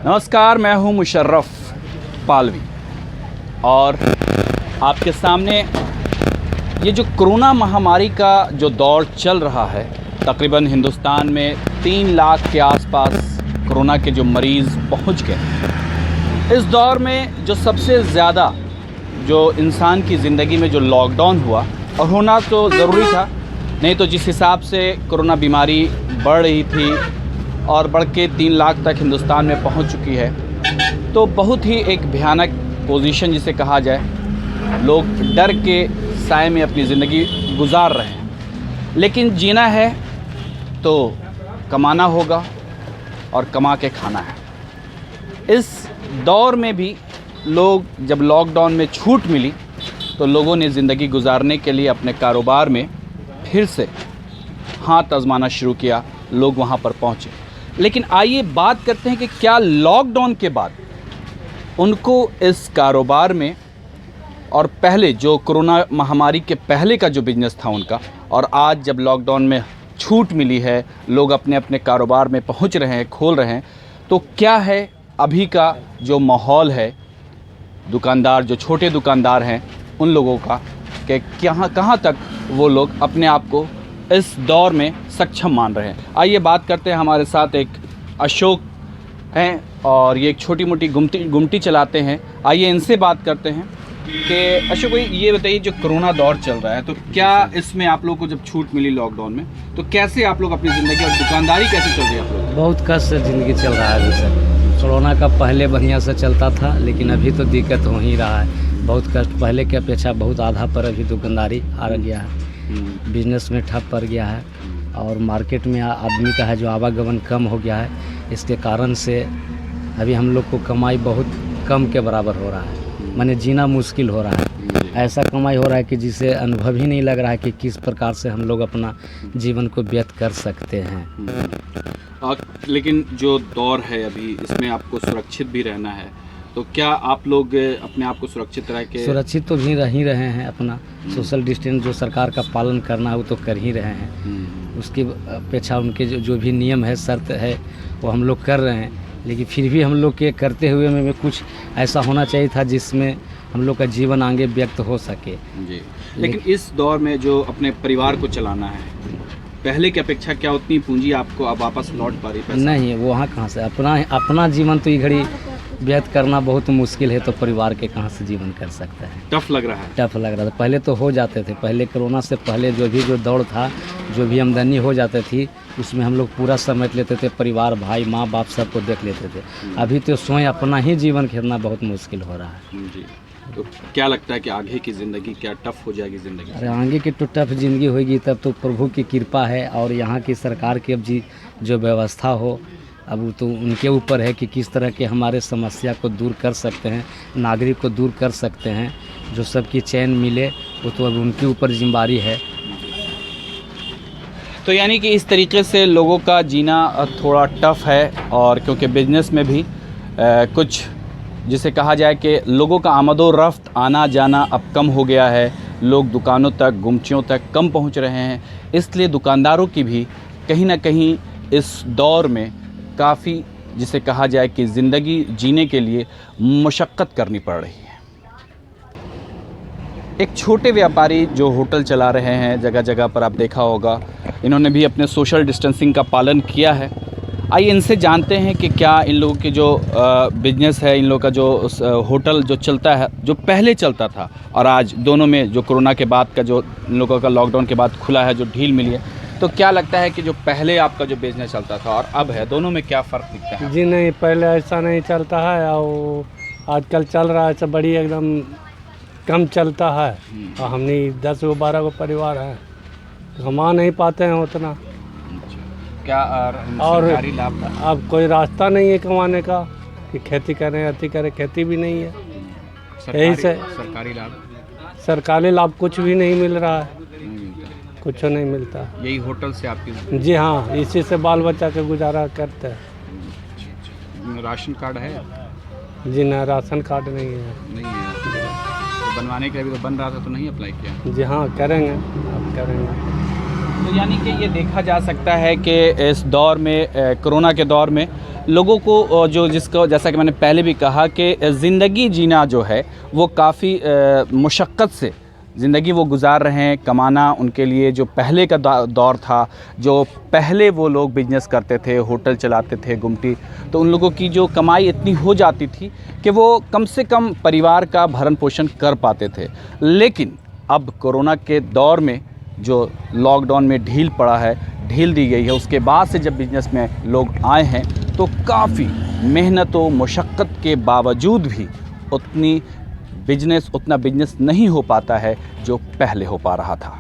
नमस्कार, मैं हूं मुशर्रफ पालवी और आपके सामने ये जो कोरोना महामारी का जो दौर चल रहा है, तकरीबन हिंदुस्तान में 3 लाख के आसपास कोरोना के जो मरीज़ पहुंच गए। इस दौर में जो सबसे ज़्यादा जो इंसान की ज़िंदगी में जो लॉकडाउन हुआ, और होना तो ज़रूरी था, नहीं तो जिस हिसाब से कोरोना बीमारी बढ़ रही थी और बढ़ के 3 लाख तक हिंदुस्तान में पहुंच चुकी है, तो बहुत ही एक भयानक पोजीशन जिसे कहा जाए। लोग डर के साए में अपनी ज़िंदगी गुजार रहे हैं, लेकिन जीना है तो कमाना होगा और कमा के खाना है। इस दौर में भी लोग जब लॉकडाउन में छूट मिली तो लोगों ने ज़िंदगी गुजारने के लिए अपने कारोबार में फिर से हाथ आजमाना शुरू किया। लोग वहाँ पर पहुँचे। लेकिन आइए बात करते हैं कि क्या लॉकडाउन के बाद उनको इस कारोबार में और पहले जो कोरोना महामारी के पहले का जो बिज़नेस था उनका, और आज जब लॉकडाउन में छूट मिली है, लोग अपने अपने कारोबार में पहुंच रहे हैं, खोल रहे हैं, तो क्या है अभी का जो माहौल है, दुकानदार जो छोटे दुकानदार हैं उन लोगों का, कि कहाँ तक वो लोग अपने आप को इस दौर में सक्षम मान रहे हैं। आइए बात करते हैं। हमारे साथ एक अशोक हैं और ये एक छोटी मोटी गुमटी चलाते हैं। आइए इनसे बात करते हैं कि अशोक भाई, ये बताइए, जो कोरोना दौर चल रहा है, तो क्या इसमें आप लोग को जब छूट मिली लॉकडाउन में, तो कैसे आप लोग अपनी ज़िंदगी और दुकानदारी कैसे चल रही है आप लोग? बहुत कष्ट से ज़िंदगी चल रहा है अभी सर। कोरोना का पहले बढ़िया से चलता था, लेकिन अभी तो दिक्कत हो ही रहा है। बहुत कष्ट, पहले की अपेक्षा बहुत आधा पर अभी दुकानदारी आ गया है, बिजनेस में ठप पड़ गया है, और मार्केट में आदमी का है जो आवागमन कम हो गया है। इसके कारण से अभी हम लोग को कमाई बहुत कम के बराबर हो रहा है, माने जीना मुश्किल हो रहा है। ऐसा कमाई हो रहा है कि जिसे अनुभव ही नहीं लग रहा है कि किस प्रकार से हम लोग अपना जीवन को व्यतीत कर सकते हैं। लेकिन जो दौर है अभी, इसमें आपको सुरक्षित भी रहना है, तो क्या आप लोग अपने आप को सुरक्षित रह के? सुरक्षित तो भी रह ही रहे हैं। अपना सोशल डिस्टेंस जो सरकार का पालन करना है वो तो कर ही रहे हैं। उसकी अपेक्षा उनके जो भी नियम है, शर्त है, वो हम लोग कर रहे हैं। लेकिन फिर भी हम लोग के करते हुए में कुछ ऐसा होना चाहिए था जिसमें हम लोग का जीवन आगे व्यक्त हो सके जी। लेकिन इस दौर में जो अपने परिवार को चलाना है, पहले की अपेक्षा क्या उतनी पूंजी आपको अब वापस लौट पा रही है? नहीं, वहाँ कहाँ से अपना जीवन तो ये घड़ी व्यतीत करना बहुत मुश्किल है, तो परिवार के कहाँ से जीवन कर सकता है। टफ लग रहा है? टफ लग रहा था। पहले तो हो जाते थे, पहले कोरोना से पहले जो दौड़ था, जो भी आमदनी हो जाती थी, उसमें हम लोग पूरा समेट लेते थे, परिवार, भाई, माँ बाप सबको देख लेते थे। अभी तो स्वयं अपना ही जीवन खेलना बहुत मुश्किल हो रहा है जी। तो क्या लगता है कि आगे की ज़िंदगी क्या टफ हो जाएगी ज़िंदगी? अरे आगे की तो टफ ज़िंदगी होगी, तब तो प्रभु की कृपा है, और यहाँ की सरकार की अब जो व्यवस्था हो, अब वो तो उनके ऊपर है कि किस तरह के हमारे समस्या को दूर कर सकते हैं, नागरिक को दूर कर सकते हैं, जो सबकी चैन मिले, वो तो अब उनके ऊपर जिम्मेदारी है। तो यानी कि इस तरीके से लोगों का जीना थोड़ा टफ है, और क्योंकि बिजनेस में भी कुछ जिसे कहा जाए कि लोगों का आमदो रफ्त, आना जाना अब कम हो गया है। लोग दुकानों तक, गुमटियों तक कम पहुंच रहे हैं, इसलिए दुकानदारों की भी कहीं ना कहीं इस दौर में काफ़ी जिसे कहा जाए कि ज़िंदगी जीने के लिए मशक्क़त करनी पड़ रही है। एक छोटे व्यापारी जो होटल चला रहे हैं, जगह जगह पर आप देखा होगा, इन्होंने भी अपने सोशल डिस्टेंसिंग का पालन किया है। आइए इनसे जानते हैं कि क्या इन लोगों के जो बिज़नेस है, इन लोगों का जो होटल जो चलता है, जो पहले चलता था और आज दोनों में जो कोरोना के बाद का जो इन लोगों का लॉकडाउन के बाद खुला है, जो ढील मिली है, तो क्या लगता है कि जो पहले आपका जो बिज़नेस चलता था और अब है, दोनों में क्या फ़र्क दिखता है? जी नहीं, पहले ऐसा नहीं चलता है, और आजकल चल रहा है सब बड़ी एकदम कम चलता है। और हमने 10 गो 12 गो परिवार हैं, कमा नहीं पाते हैं उतना। क्या और सरकारी लाभ था? अब कोई रास्ता नहीं है कमाने का कि खेती करें, अति करें, खेती भी नहीं है। यही से सरकारी लाभ कुछ भी नहीं मिल रहा है, कुछ नहीं मिलता। यही होटल से आपकी? जी हाँ, इसी से बाल बच्चा के गुजारा करते हैं। राशन कार्ड है? जी ना, राशन कार्ड नहीं है। नहीं है? तो बनवाने के अभी तो बन रहा था, तो नहीं अप्लाई किया? जी हाँ, करेंगे, अब करेंगे। तो यानी कि ये देखा जा सकता है कि इस दौर में, कोरोना के दौर में, लोगों को जो जिसको जैसा कि मैंने पहले भी कहा कि ज़िंदगी जीना जो है वो काफ़ी मुशक्क़त से ज़िंदगी वो गुजार रहे हैं। कमाना उनके लिए जो पहले का दौर था, जो पहले वो लोग बिजनेस करते थे, होटल चलाते थे, गुमटी, तो उन लोगों की जो कमाई इतनी हो जाती थी कि वो कम से कम परिवार का भरण पोषण कर पाते थे। लेकिन अब कोरोना के दौर में जो लॉकडाउन में ढील पड़ा है, ढील दी गई है, उसके बाद से जब बिज़नेस में लोग आए हैं तो काफ़ी मेहनत व मुशक्क़त के बावजूद भी उतना बिजनेस नहीं हो पाता है जो पहले हो पा रहा था।